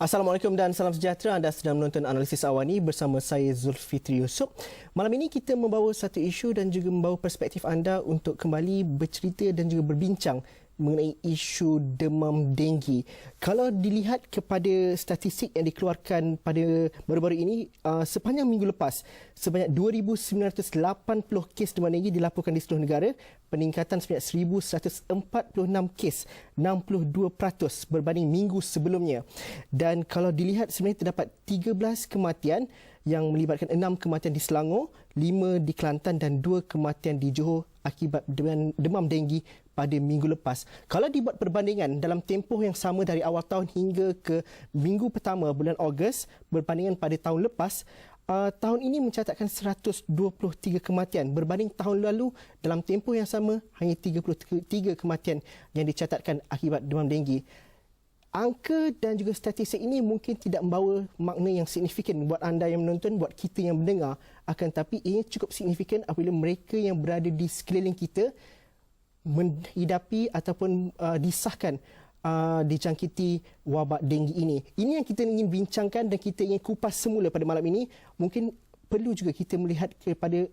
Assalamualaikum dan salam sejahtera. Anda sedang menonton Analisis Awani bersama saya Zulfitri Yusof. Malam ini kita membawa satu isu dan juga membawa perspektif anda untuk kembali bercerita dan juga berbincang mengenai isu demam denggi. Kalau dilihat kepada statistik yang dikeluarkan pada baru-baru ini, sepanjang minggu lepas, sebanyak 2,980 kes demam denggi dilaporkan di seluruh negara, peningkatan sebanyak 1,146 kes, 62% berbanding minggu sebelumnya. Dan kalau dilihat sebenarnya terdapat 13 kematian yang melibatkan 6 kematian di Selangor, 5 di Kelantan dan 2 kematian di Johor akibat demam denggi pada minggu lepas. Kalau dibuat perbandingan dalam tempoh yang sama dari awal tahun hingga ke minggu pertama bulan Ogos berbandingan pada tahun lepas, tahun ini mencatatkan 123 kematian berbanding tahun lalu dalam tempoh yang sama hanya 33 kematian yang dicatatkan akibat demam denggi. Angka dan juga statistik ini mungkin tidak membawa makna yang signifikan buat anda yang menonton, buat kita yang mendengar. Akan tetapi ia cukup signifikan apabila mereka yang berada di sekeliling kita menghidapi ataupun disahkan dijangkiti wabak denggi ini. Ini yang kita ingin bincangkan dan kita ingin kupas semula pada malam ini. Mungkin perlu juga kita melihat kepada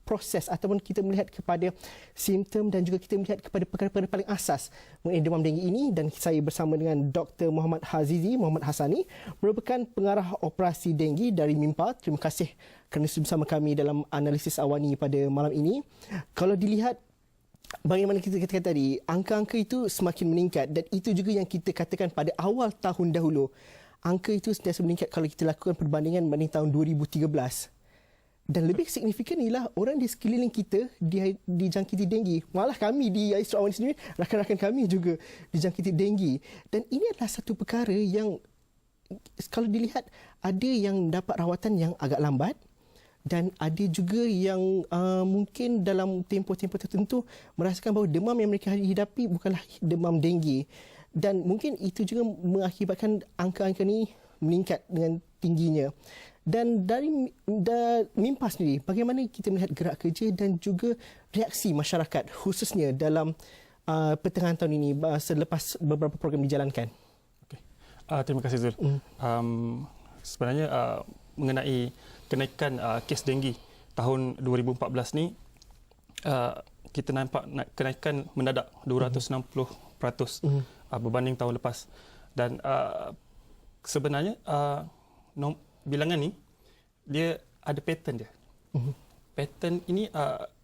proses ataupun kita melihat kepada simptom dan juga kita melihat kepada perkara-perkara paling asas mengenai demam denggi ini. Dan saya bersama dengan Dr. Muhammad Hassani, merupakan pengarah operasi denggi dari MIMPA. Terima kasih kerana bersama kami dalam Analisis Awani pada malam ini. Kalau dilihat bagaimana kita katakan tadi, angka-angka itu semakin meningkat dan itu juga yang kita katakan pada awal tahun dahulu. Angka itu sentiasa meningkat kalau kita lakukan perbandingan berbanding tahun 2013. Dan lebih signifikan ialah orang di sekeliling kita dijangkiti denggi. Malah kami di Analisis Awani sendiri, rakan-rakan kami juga dijangkiti denggi. Dan ini adalah satu perkara yang kalau dilihat ada yang dapat rawatan yang agak lambat, dan ada juga yang mungkin dalam tempoh-tempoh tertentu merasakan bahawa demam yang mereka hidapi bukanlah demam denggi. Dan mungkin itu juga mengakibatkan angka-angka ini meningkat dengan tingginya. Dan dari MIMPA sendiri, bagaimana kita melihat gerak kerja dan juga reaksi masyarakat khususnya dalam pertengahan tahun ini selepas beberapa program dijalankan? Okay. Terima kasih Zul. Sebenarnya mengenai kenaikan kes denggi tahun 2014 ni, kita nampak kenaikan mendadak 260% berbanding tahun lepas. Dan sebenarnya bilangan ni dia ada pattern dia. Pattern ini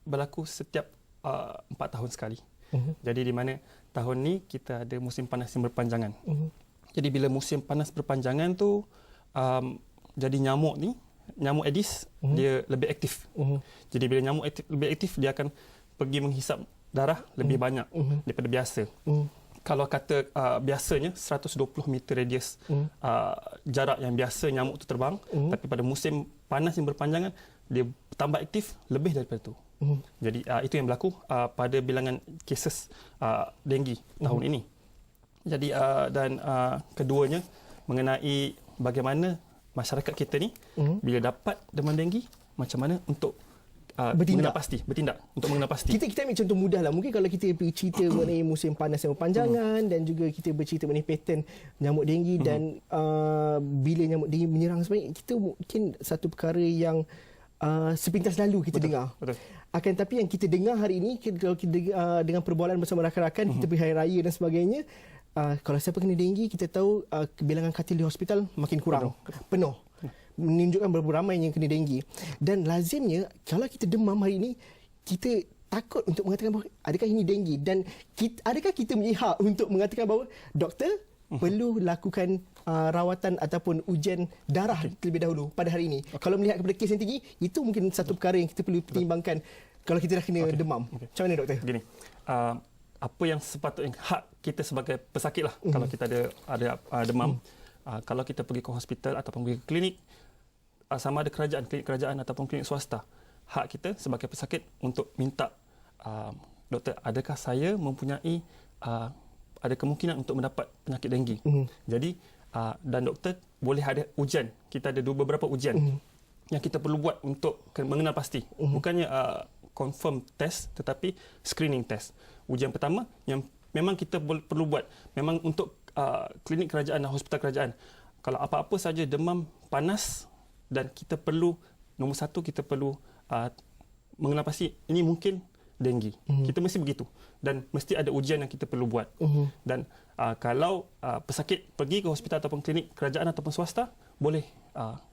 berlaku setiap 4 tahun sekali. Jadi di mana tahun ni kita ada musim panas yang berpanjangan. Jadi bila musim panas berpanjangan tu, jadi nyamuk Aedes dia lebih aktif. Jadi bila nyamuk lebih aktif, dia akan pergi menghisap darah lebih banyak daripada biasa. Kalau kata biasanya 120 meter radius jarak yang biasa nyamuk tu terbang, tapi pada musim panas yang berpanjangan dia tambah aktif lebih daripada itu. Jadi itu yang berlaku pada bilangan cases denggi tahun ini. Jadi dan keduanya mengenai bagaimana masyarakat kita ni bila dapat demam denggi, macam mana untuk bertindak untuk mengenal pasti. Kita ambil contoh mudah lah. Mungkin kalau kita pergi cerita mengenai musim panas yang berpanjangan dan juga kita bercerita mengenai pattern nyamuk denggi dan bila nyamuk denggi menyerang sebenarnya, kita mungkin satu perkara yang sepintas lalu kita dengar. Akan tapi yang kita dengar hari ini, kalau kita dengan perbualan bersama rakan-rakan, kita pergi hari raya dan sebagainya, kalau siapa kena denggi, kita tahu bilangan katil di hospital makin kurang, penuh. Menunjukkan berapa ramai yang kena denggi. Dan lazimnya kalau kita demam hari ini, kita takut untuk mengatakan bahawa adakah ini denggi, dan adakah kita punya hak untuk mengatakan bahawa doktor perlu lakukan rawatan ataupun ujian darah terlebih dahulu pada hari ini. Kalau melihat kepada kes yang tinggi, itu mungkin satu perkara yang kita perlu pertimbangkan kalau kita dah kena demam. Macam mana doktor? Gini, apa yang sepatutnya hak kita sebagai pesakit lah, kalau kita ada demam, kalau kita pergi ke hospital ataupun pergi ke klinik, sama ada klinik kerajaan ataupun klinik swasta, hak kita sebagai pesakit untuk minta, doktor, adakah saya mempunyai ada kemungkinan untuk mendapat penyakit denggi. Jadi dan doktor boleh ada ujian. Kita ada beberapa ujian yang kita perlu buat untuk mengenal pasti. Bukannya confirm test, tetapi screening test. Ujian pertama yang memang kita perlu buat, memang untuk klinik kerajaan dan hospital kerajaan, kalau apa-apa saja demam, panas, dan kita perlu, nombor satu, kita perlu mengenal pasti ini mungkin denggi. Kita mesti begitu. Dan mesti ada ujian yang kita perlu buat. Dan kalau pesakit pergi ke hospital ataupun klinik kerajaan ataupun swasta, boleh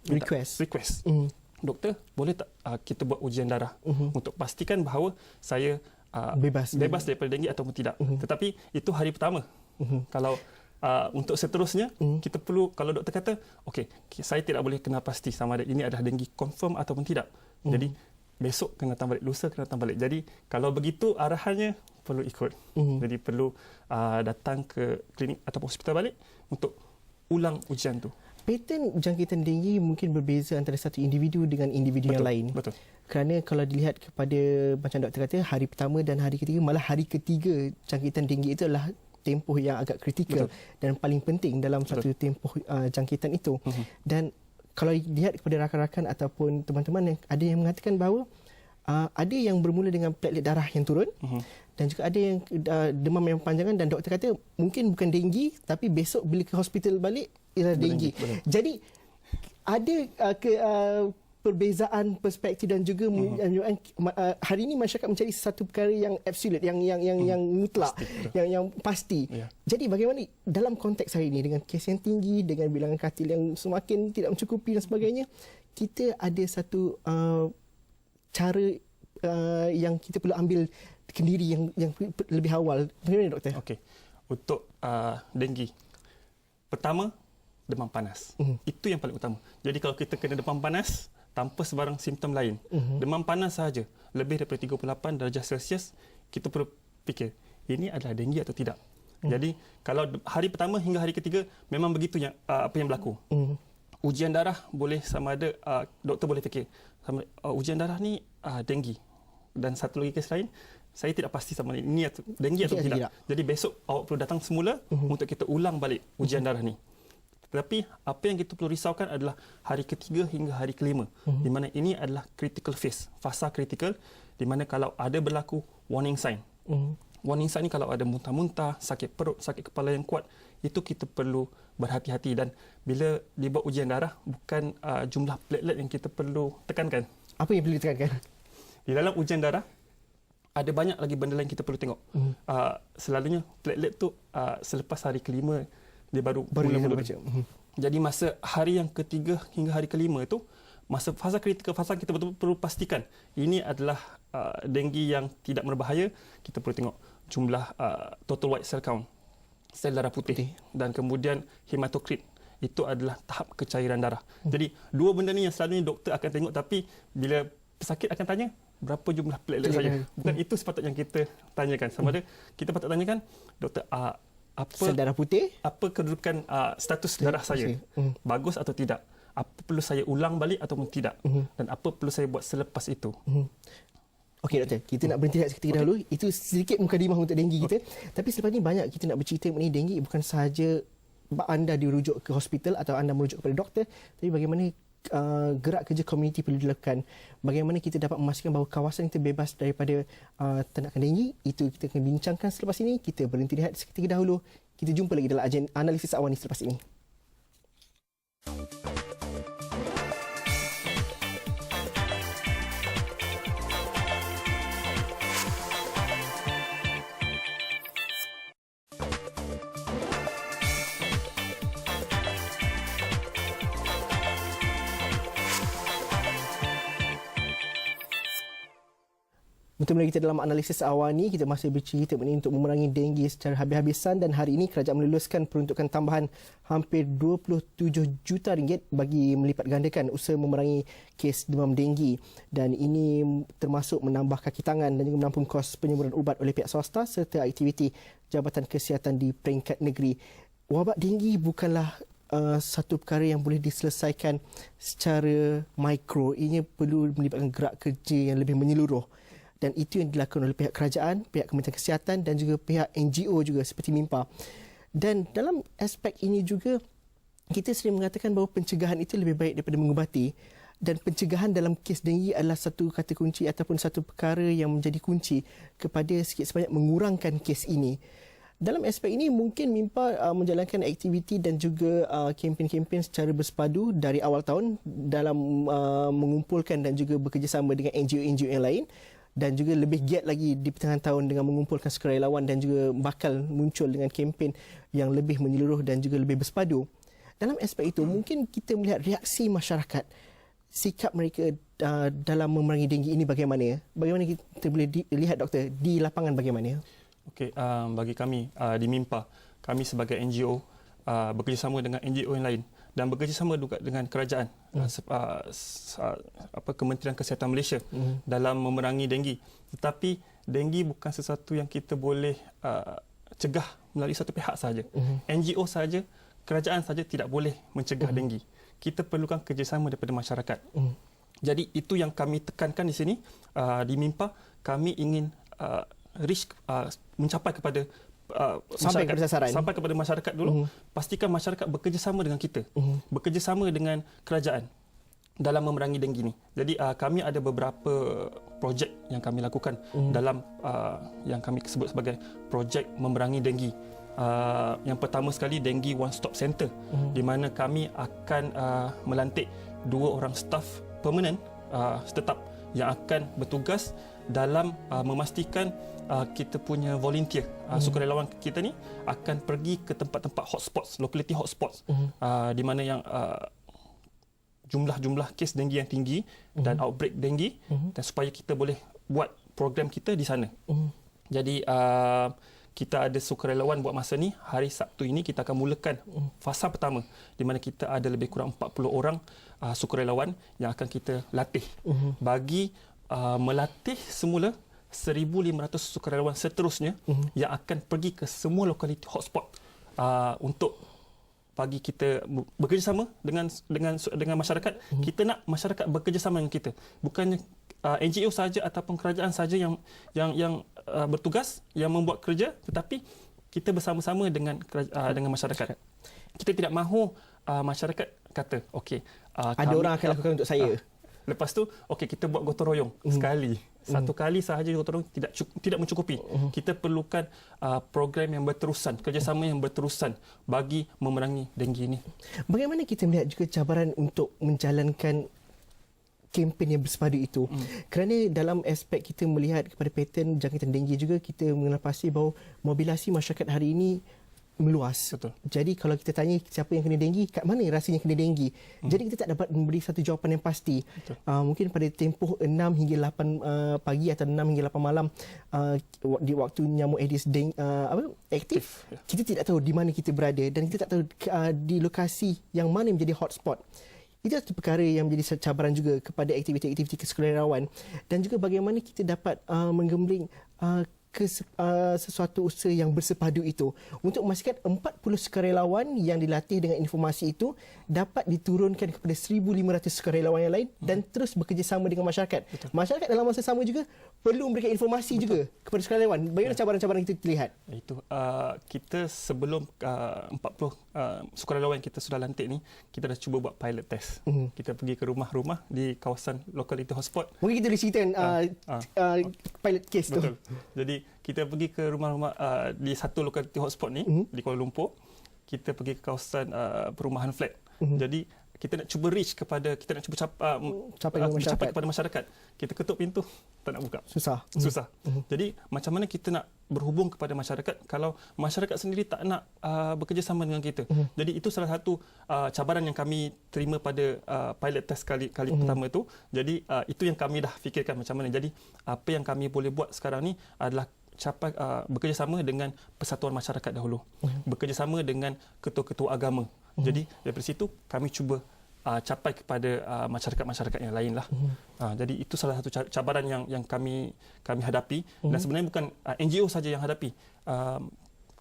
request. Doktor, boleh tak kita buat ujian darah untuk pastikan bahawa saya bebas daripada denggi ataupun tidak. Tetapi itu hari pertama. Kalau untuk seterusnya, kita perlu, kalau doktor kata, okey, saya tidak boleh kenal pasti sama ada ini adalah denggi confirm ataupun tidak. Jadi, besok kena datang balik, lusa kena datang balik. Jadi, kalau begitu arahannya perlu ikut. Jadi, perlu datang ke klinik ataupun hospital balik untuk ulang ujian tu. Pattern jangkitan denggi mungkin berbeza antara satu individu dengan individu yang lain. Betul. Kerana kalau dilihat kepada, macam doktor kata, hari pertama dan hari ketiga, malah hari ketiga jangkitan denggi itu adalah tempoh yang agak kritikal dan paling penting dalam satu tempoh jangkitan itu. Dan kalau dilihat kepada rakan-rakan ataupun teman-teman, yang ada yang mengatakan bahawa ada yang bermula dengan platelet darah yang turun dan juga ada yang demam yang panjangan, dan doktor kata mungkin bukan denggi, tapi besok bila ke hospital balik ialah denggi. Jadi ada perbezaan perspektif dan juga hari ini masyarakat mencari satu perkara yang absolute, yang mutlak, yang pasti. Jadi bagaimana dalam konteks hari ini dengan kes yang tinggi, dengan bilangan katil yang semakin tidak mencukupi dan sebagainya, kita ada satu cara yang kita perlu ambil kendiri yang lebih awal. Bagaimana doktor? Okey. Untuk denggi, pertama, demam panas. Itu yang paling utama. Jadi kalau kita kena demam panas tanpa sebarang simptom lain, demam panas sahaja lebih daripada 38 darjah Celsius, kita perlu fikir ini adalah denggi atau tidak. Jadi kalau hari pertama hingga hari ketiga memang begitu yang apa yang berlaku. Ujian darah boleh sama ada doktor boleh fikir sama ujian darah ni denggi, dan satu lagi kes lain saya tidak pasti sama ini denggi atau tidak. Jadi besok awak perlu datang semula untuk kita ulang balik ujian darah ni. Tetapi apa yang kita perlu risaukan adalah hari ketiga hingga hari kelima, di mana ini adalah critical phase, fasa kritikal, di mana kalau ada berlaku warning sign. Warning sign ni kalau ada muntah-muntah, sakit perut, sakit kepala yang kuat, itu kita perlu berhati-hati. Dan bila dibuat ujian darah, bukan jumlah platelet yang kita perlu tekankan. Apa yang perlu ditekankan? Di dalam ujian darah, ada banyak lagi benda lain kita perlu tengok. Selalunya platelet tu selepas hari kelima dia baru mula-mula. Jadi masa hari yang ketiga hingga hari kelima itu, masa fasa kritikal, fasa kita betul-betul perlu pastikan ini adalah denggi yang tidak berbahaya. Kita perlu tengok jumlah total white cell count, sel darah putih, dan kemudian hematokrit. Itu adalah tahap kecairan darah. Jadi dua benda ni yang selalunya doktor akan tengok, tapi bila pesakit akan tanya berapa jumlah platelet saja. Bukan itu sepatutnya yang kita tanyakan. Sama ada kita patut tanyakan, doktor, apa sel darah putih, apa kedudukan status darah saya, bagus atau tidak, apa perlu saya ulang balik ataupun tidak, dan apa perlu saya buat selepas itu. Okey doktor, kita nak berhenti seketika dahulu. Itu sedikit mukadimah untuk denggi kita. Tapi selepas ni banyak kita nak bercerita mengenai denggi, bukan sahaja anda dirujuk ke hospital atau anda merujuk kepada doktor, tapi bagaimana gerak kerja komuniti perlu dilakukan. Bagaimana kita dapat memastikan bahawa kawasan kita bebas daripada ternakan denggi. Itu kita akan bincangkan selepas ini. Kita berhenti rehat seketika dahulu. Kita jumpa lagi dalam analisis awal ini selepas ini. Bertemu lagi kita dalam analisis awal ni. Kita masih bercerita mengenai untuk memerangi denggi secara habis-habisan, dan hari ini kerajaan meluluskan peruntukan tambahan hampir 27 juta ringgit bagi melipat gandakan usaha memerangi kes demam denggi, dan ini termasuk menambah kaki tangan dan juga menampung kos penyemuran ubat oleh pihak swasta serta aktiviti Jabatan Kesihatan di peringkat negeri. Wabak denggi bukanlah satu perkara yang boleh diselesaikan secara mikro. Ini perlu melibatkan gerak kerja yang lebih menyeluruh. Dan itu yang dilakukan oleh pihak kerajaan, pihak Kementerian Kesihatan dan juga pihak NGO juga seperti MIMPA. Dan dalam aspek ini juga, kita sering mengatakan bahawa pencegahan itu lebih baik daripada mengubati. Dan pencegahan dalam kes denggi adalah satu kata kunci ataupun satu perkara yang menjadi kunci kepada sikit sebanyak mengurangkan kes ini. Dalam aspek ini mungkin MIMPA menjalankan aktiviti dan juga kempen-kempen secara bersepadu dari awal tahun dalam mengumpulkan dan juga bekerjasama dengan NGO-NGO yang lain, dan juga lebih giat lagi di pertengahan tahun dengan mengumpulkan sukarelawan dan juga bakal muncul dengan kempen yang lebih menyeluruh dan juga lebih bersepadu. Dalam aspek itu mungkin kita melihat reaksi masyarakat, sikap mereka dalam memerangi denggi ini bagaimana? Bagaimana kita boleh lihat, Doktor, di lapangan bagaimana? Okey, bagi kami di MIMPA, kami sebagai NGO bekerjasama dengan NGO yang lain dan bekerjasama juga dengan kerajaan, Kementerian Kesihatan Malaysia dalam memerangi denggi. Tetapi denggi bukan sesuatu yang kita boleh cegah melalui satu pihak sahaja. NGO sahaja, kerajaan sahaja tidak boleh mencegah denggi. Kita perlukan kerjasama daripada masyarakat. Jadi itu yang kami tekankan di sini di MIMPA. Kami ingin mencapai kepada sampai kepada masyarakat dulu. Pastikan masyarakat bekerjasama dengan kita, bekerjasama dengan kerajaan dalam memerangi denggi ini. Jadi kami ada beberapa projek yang kami lakukan dalam yang kami sebut sebagai projek memerangi denggi. Yang pertama sekali, Denggi One Stop Center, di mana kami akan melantik 2 orang staf permanent tetap yang akan bertugas dalam memastikan kita punya volunteer, sukarelawan kita ni akan pergi ke tempat-tempat hotspots, locality hotspots, di mana yang jumlah kes denggi yang tinggi dan outbreak denggi, dan supaya kita boleh buat program kita di sana. Jadi kita ada sukarelawan buat masa ni. Hari Sabtu ini kita akan mulakan fasa pertama, di mana kita ada lebih kurang 40 orang sukarelawan yang akan kita latih bagi melatih semula 1,500 sukarelawan seterusnya yang akan pergi ke semua lokaliti hotspot untuk bagi kita bekerjasama dengan masyarakat. Kita nak masyarakat bekerjasama dengan kita, bukannya NGO saja ataupun kerajaan saja yang bertugas, yang membuat kerja, tetapi kita bersama-sama dengan masyarakat. Kita tidak mahu masyarakat kata okey, ada orang akan lakukan untuk saya. Lepas tu okey, kita buat gotong royong sekali. Satu kali sahaja gotong royong tidak mencukupi. Kita perlukan program yang berterusan, kerjasama yang berterusan bagi memerangi denggi ini. Bagaimana kita melihat juga cabaran untuk menjalankan kempen yang bersepadu itu? Kerana dalam aspek kita melihat kepada pattern jangkitan denggi juga, kita mengenal pasti bahawa mobilasi masyarakat hari ini meluas. Betul. Jadi kalau kita tanya siapa yang kena denggi, kat mana rasanya kena denggi, jadi kita tak dapat memberi satu jawapan yang pasti. Mungkin pada tempoh 6 hingga 8 pagi atau 6 hingga 8 malam di waktu nyamuk Aedes aktif, kita tidak tahu di mana kita berada dan kita tak tahu di lokasi yang mana menjadi hotspot. Itu satu perkara yang menjadi cabaran juga kepada aktiviti-aktiviti kesukarelawan, dan juga bagaimana kita dapat menggembling sesuatu usaha yang bersepadu itu untuk memastikan 40 sukarelawan yang dilatih dengan informasi itu dapat diturunkan kepada 1,500 sukarelawan yang lain dan terus bekerjasama dengan masyarakat. Betul. Masyarakat dalam masa sama juga perlu memberikan informasi juga kepada sukarelawan. Bagaimana cabaran-cabaran kita lihat? Itu kita sebelum 40 sukarelawan kita sudah lantik ni, kita dah cuba buat pilot test. Kita pergi ke rumah-rumah di kawasan locality hotspot. Mungkin kita boleh ceritakan pilot case tu. Betul. Jadi kita pergi ke rumah-rumah di satu lokaliti hotspot ni di Kuala Lumpur. Kita pergi ke kawasan perumahan flat. Jadi kita nak cuba reach kepada, kita nak cuba capai kepada masyarakat. Kita ketuk pintu, tak nak buka. Susah. Jadi macam mana kita nak berhubung kepada masyarakat kalau masyarakat sendiri tak nak bekerjasama dengan kita. Jadi itu salah satu cabaran yang kami terima pada pilot test kali pertama itu. Jadi itu yang kami dah fikirkan macam mana. Jadi apa yang kami boleh buat sekarang ni adalah bekerjasama dengan persatuan masyarakat dahulu, bekerjasama dengan ketua-ketua agama. Jadi daripada situ kami cuba capai kepada masyarakat-masyarakat yang lain lah. Jadi itu salah satu cabaran yang kami hadapi, dan sebenarnya bukan NGO saja yang hadapi.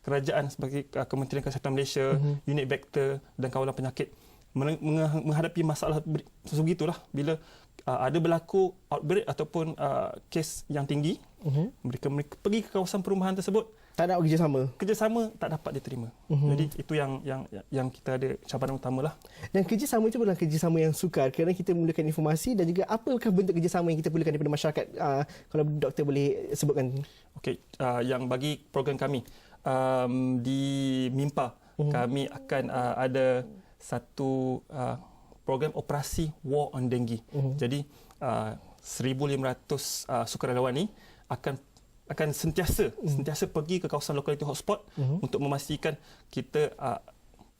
Kerajaan sebagai Kementerian Kesihatan Malaysia, unit vektor dan kawalan penyakit menghadapi masalah sebegitulah. Bila ada berlaku outbreak ataupun kes yang tinggi, mereka pergi ke kawasan perumahan tersebut, tak ada kerjasama tak dapat diterima. Jadi itu yang kita ada cabaran utamalah. Dan kerjasama itu bukanlah kerjasama yang sukar, kerana kita memerlukan informasi dan juga apakah bentuk kerjasama yang kita perlukan daripada masyarakat. Kalau doktor boleh sebutkan. Okey, yang bagi program kami, di MIMPA kami akan ada satu program operasi War on Dengue. Jadi 1,500 sukarelawan ni akan sentiasa pergi ke kawasan lokaliti hotspot untuk memastikan kita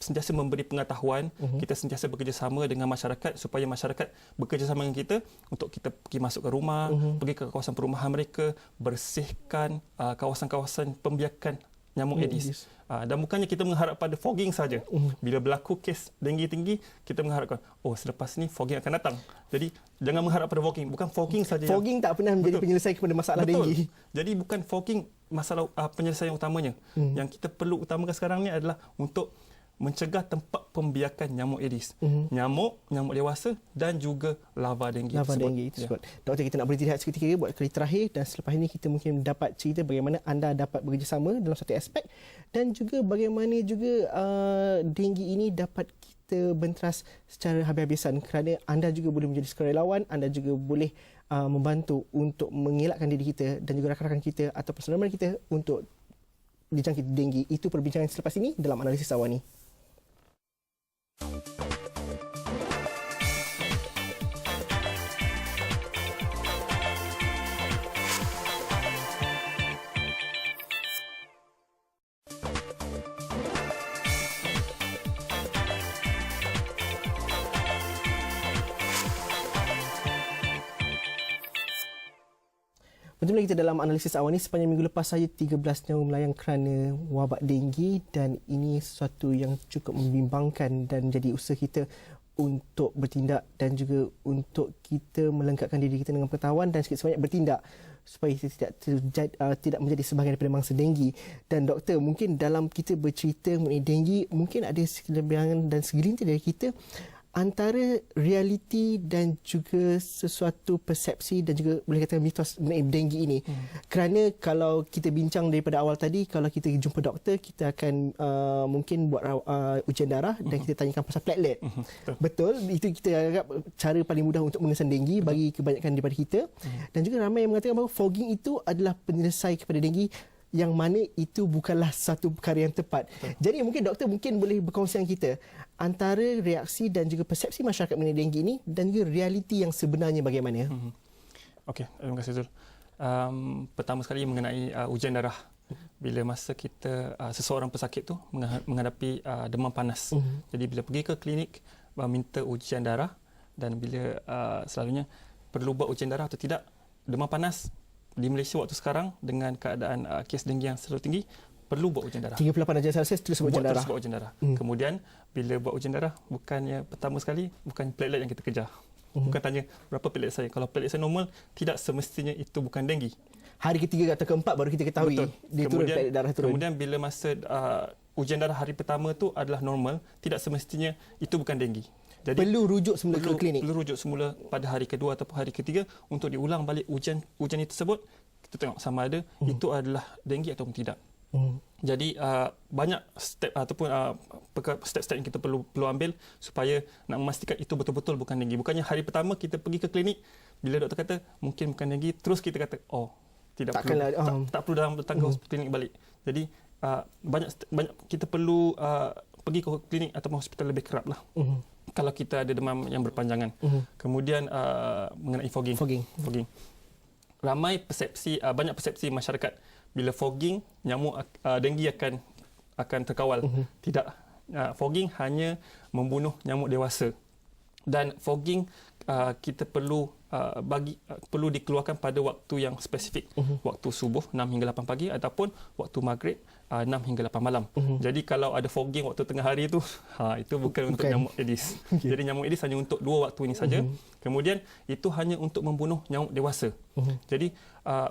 sentiasa memberi pengetahuan, kita sentiasa bekerjasama dengan masyarakat supaya masyarakat bekerjasama dengan kita untuk kita pergi masuk ke rumah, pergi ke kawasan perumahan mereka, bersihkan kawasan-kawasan pembiakan nyamuk Aedes. Dan bukannya kita mengharap pada fogging saja. Bila berlaku kes denggi tinggi, kita mengharapkan, selepas ni fogging akan datang. Jadi jangan mengharap pada fogging. Bukan fogging saja. Fogging tak pernah menjadi penyelesaian kepada masalah denggi. Jadi bukan fogging masalah penyelesaian utamanya. Yang kita perlu utamakan sekarang ni adalah untuk mencegah tempat pembiakan nyamuk Aedes. Nyamuk dewasa dan juga larva denggi tersebut. Doktor, kita nak berhenti rehat seketika buat kali terakhir dan selepas ini kita mungkin dapat cerita bagaimana anda dapat bekerjasama dalam satu aspek dan juga bagaimana juga denggi ini dapat kita benteras secara habis-habisan kerana anda juga boleh menjadi sukarelawan, anda juga boleh membantu untuk mengelakkan diri kita dan juga rakan-rakan kita atau personal kita untuk dijangkit denggi. Itu perbincangan selepas ini dalam analisis awal ni. Berjumpa kita dalam analisis awal ni. Sepanjang minggu lepas saja 13 nyawa melayang kerana wabak denggi dan ini sesuatu yang cukup membimbangkan dan jadi usaha kita untuk bertindak dan juga untuk kita melengkapkan diri kita dengan pengetahuan dan sikit sebanyak bertindak supaya kita tidak menjadi sebahagian daripada mangsa denggi. Dan doktor, mungkin dalam kita bercerita mengenai denggi, mungkin ada segelintir dan segelintir dari kita antara realiti dan juga sesuatu persepsi dan juga boleh kata mitos mengenai denggi ini. Kerana kalau kita bincang daripada awal tadi, kalau kita jumpa doktor, kita akan mungkin buat ujian darah dan kita tanyakan pasal platelet. Betul, itu kita anggap cara paling mudah untuk mengesan denggi bagi kebanyakan daripada kita. Dan juga ramai yang mengatakan bahawa fogging itu adalah penyelesai kepada denggi, yang mana itu bukanlah satu perkara yang tepat. Jadi mungkin doktor boleh berkongsi dengan kita antara reaksi dan juga persepsi masyarakat mengenai denggi ini dan juga realiti yang sebenarnya bagaimana. Okey, terima kasih Zul. Pertama sekali mengenai ujian darah. Bila masa kita seseorang pesakit tu menghadapi demam panas. Jadi bila pergi ke klinik minta ujian darah dan bila selalunya perlu buat ujian darah atau tidak, demam panas di Malaysia waktu sekarang dengan keadaan kes denggi yang selalu tinggi, perlu buat ujian darah. 38 darjah Celsius terus buat ujian darah. Kemudian bila buat ujian darah, bukannya pertama sekali bukan platelet yang kita kejar. Bukan tanya berapa platelet saya. Kalau platelet saya normal, tidak semestinya itu bukan denggi. Hari ketiga atau keempat baru kita ketahui dia turun platelet darah turun. Kemudian bila masa ujian darah hari pertama tu adalah normal, tidak semestinya itu bukan denggi. Jadi perlu rujuk semula ke klinik. Perlu rujuk semula pada hari kedua ataupun hari ketiga untuk diulang balik ujian itu tersebut. Kita tengok sama ada itu adalah denggi ataupun tidak. Jadi banyak step ataupun step-step yang kita perlu ambil supaya nak memastikan itu betul-betul bukan denggi. Bukannya hari pertama kita pergi ke klinik, bila doktor kata mungkin bukan denggi, terus kita kata tak perlu dalam tangga klinik balik. Jadi banyak kita perlu pergi ke klinik atau hospital lebih kerap lah. Kalau kita ada demam yang berpanjangan. Kemudian mengenai fogging. Ramai banyak persepsi masyarakat bila fogging nyamuk denggi akan terkawal. Tidak. Fogging hanya membunuh nyamuk dewasa. Dan fogging kita perlu dikeluarkan pada waktu yang spesifik. Waktu subuh 6 hingga 8 pagi ataupun waktu maghrib 6 hingga 8 malam. Jadi kalau ada fogging waktu tengah hari itu bukan untuk nyamuk Aedes. Jadi nyamuk Aedes hanya untuk 2 waktu ini saja. Kemudian itu hanya untuk membunuh nyamuk dewasa. Jadi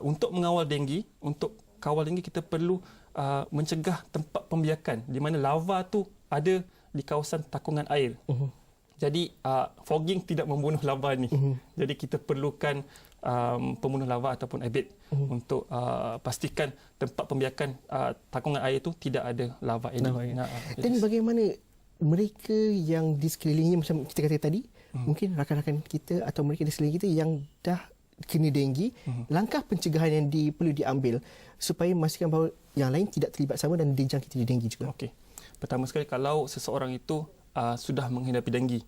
untuk mengawal denggi, untuk kawal denggi kita perlu mencegah tempat pembiakan di mana larva tu ada di kawasan takungan air. Jadi fogging tidak membunuh larva ni. Jadi kita perlukan pembunuh larva ataupun abit untuk pastikan tempat pembiakan takungan air itu tidak ada larva Aedes. Dan bagaimana mereka yang di sekelilingnya macam kita kata tadi, mungkin rakan-rakan kita atau mereka di sekeliling kita yang dah kena denggi, langkah pencegahan yang perlu diambil supaya memastikan bahawa yang lain tidak terlibat sama dan dijangkiti denggi juga. Okey. Pertama sekali, kalau seseorang itu sudah menghidapi denggi,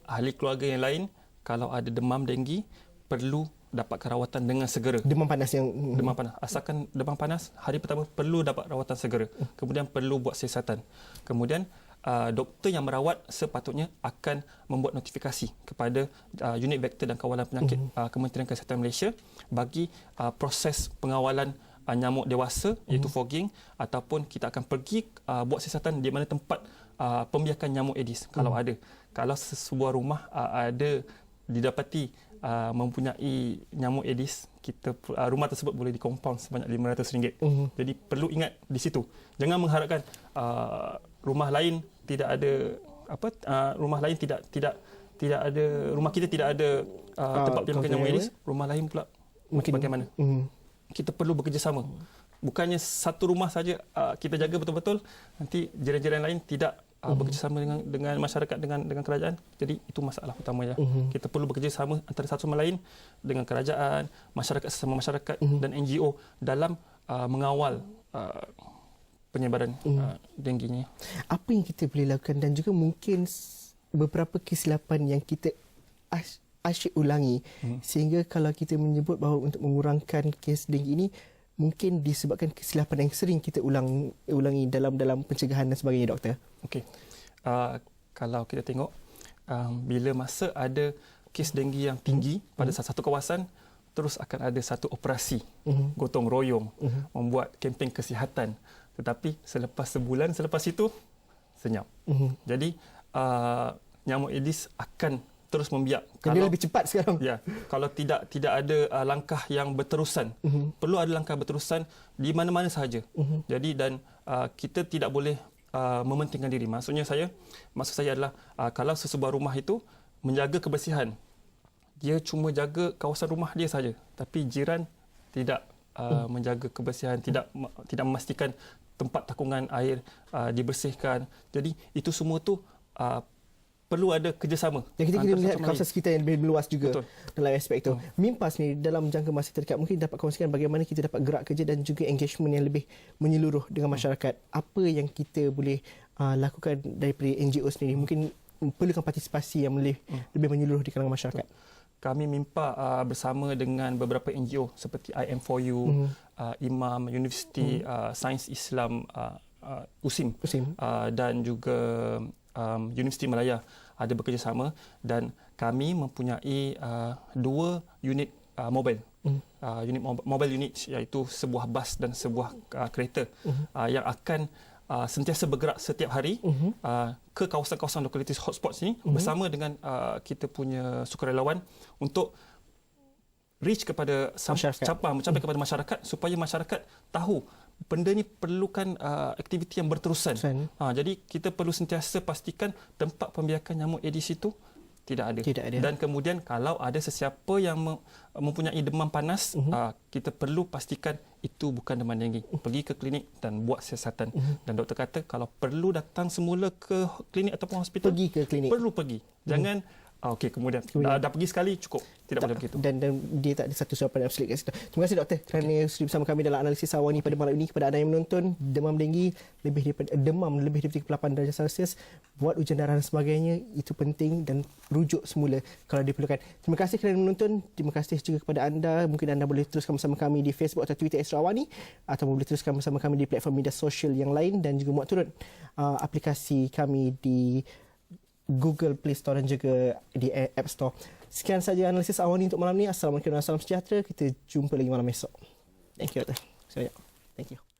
ahli keluarga yang lain kalau ada demam denggi perlu dapatkan rawatan dengan segera. Demam panas Demam panas. Asalkan demam panas, hari pertama perlu dapat rawatan segera. Kemudian perlu buat siasatan. Kemudian doktor yang merawat sepatutnya akan membuat notifikasi kepada unit vektor dan kawalan penyakit Kementerian Kesihatan Malaysia bagi proses pengawalan nyamuk dewasa iaitu fogging, ataupun kita akan pergi buat siasatan di mana tempat pembiakan nyamuk Aedes kalau ada. Kalau sebuah rumah ada didapati mempunyai nyamuk Aedes, rumah tersebut boleh dikompaun sebanyak RM500. Jadi perlu ingat di situ. Jangan mengharapkan rumah lain tidak ada rumah lain tidak ada, rumah kita tidak ada tempat pembiakan nyamuk Aedes, rumah lain pula bagaimana? Kita perlu bekerjasama. Bukannya satu rumah saja kita jaga betul-betul, nanti jiran-jiran lain tidak bekerjasama dengan masyarakat, dengan kerajaan. Jadi itu masalah utamanya. Kita perlu bekerjasama antara satu sama lain dengan kerajaan, masyarakat sesama masyarakat dan NGO dalam mengawal penyebaran dengginya. Apa yang kita boleh lakukan, dan juga mungkin beberapa kesilapan yang kita asyik ulangi sehingga kalau kita menyebut bahawa untuk mengurangkan kes denggi ini mungkin disebabkan kesilapan yang sering kita ulangi dalam pencegahan dan sebagainya, doktor. Okey. Kalau kita tengok bila masa ada kes denggi yang tinggi pada satu kawasan, terus akan ada satu operasi gotong royong membuat kempen kesihatan. Tetapi selepas sebulan selepas itu senyap. Jadi nyamuk Aedes akan terus membiak. Dia lebih cepat sekarang. Ya, kalau tidak ada langkah yang berterusan. Perlu ada langkah berterusan di mana-mana sahaja. Jadi dan kita tidak boleh mementingkan diri. Maksud saya adalah kalau sesebuah rumah itu menjaga kebersihan, dia cuma jaga kawasan rumah dia saja, tapi jiran tidak menjaga kebersihan, tidak memastikan tempat takungan air dibersihkan. Jadi itu semua tu perlu ada kerjasama. Yang kita kena melihat kawasan sekitar yang lebih meluas juga. Betul. Dalam aspek itu. MIMPAS ni dalam jangka masa terdekat mungkin dapat kongsikan bagaimana kita dapat gerak kerja dan juga engagement yang lebih menyeluruh dengan masyarakat. Apa yang kita boleh lakukan daripada NGO sendiri? Mungkin perlukan partisipasi yang lebih menyeluruh di kalangan masyarakat. Kami MIMPA bersama dengan beberapa NGO seperti IM4U, IMAM, Universiti Sains Islam USIM. Dan juga Universiti Malaya ada bekerjasama, dan kami mempunyai 2 unit mobile. Mobile unit iaitu sebuah bas dan sebuah kereta yang akan sentiasa bergerak setiap hari ke kawasan-kawasan lokalitis hotspots ini bersama dengan kita punya sukarelawan untuk reach kepada mencapai kepada masyarakat supaya masyarakat tahu benda ni perlukan aktiviti yang berterusan. Jadi kita perlu sentiasa pastikan tempat pembiakan nyamuk Aedes itu tidak ada. Dan kemudian kalau ada sesiapa yang mempunyai demam panas, kita perlu pastikan itu bukan demam denggi. Pergi ke klinik dan buat siasatan. Dan doktor kata kalau perlu datang semula ke klinik ataupun hospital, pergi ke klinik. Perlu pergi. Jangan okey, kemudian dah pergi sekali cukup. Tidak boleh begitu. Dan dia tak ada satu jawapan absolut kat situ. Terima kasih doktor kerana sudi bersama kami dalam analisis awal ni pada malam ini. Kepada anda yang menonton, demam denggi lebih daripada 38 darjah Celsius, buat ujian darah dan sebagainya, itu penting dan rujuk semula kalau diperlukan. Terima kasih kerana menonton. Terima kasih juga kepada anda. Mungkin anda boleh teruskan bersama kami di Facebook atau Twitter Astro Awani, atau boleh teruskan bersama kami di platform media sosial yang lain, dan juga muat turun aplikasi kami di Google Play Store dan juga di App Store. Sekian saja analisis awal ini untuk malam ini. Assalamualaikum dan salam sejahtera. Kita jumpa lagi malam esok. Thank you, doktor. Thank you.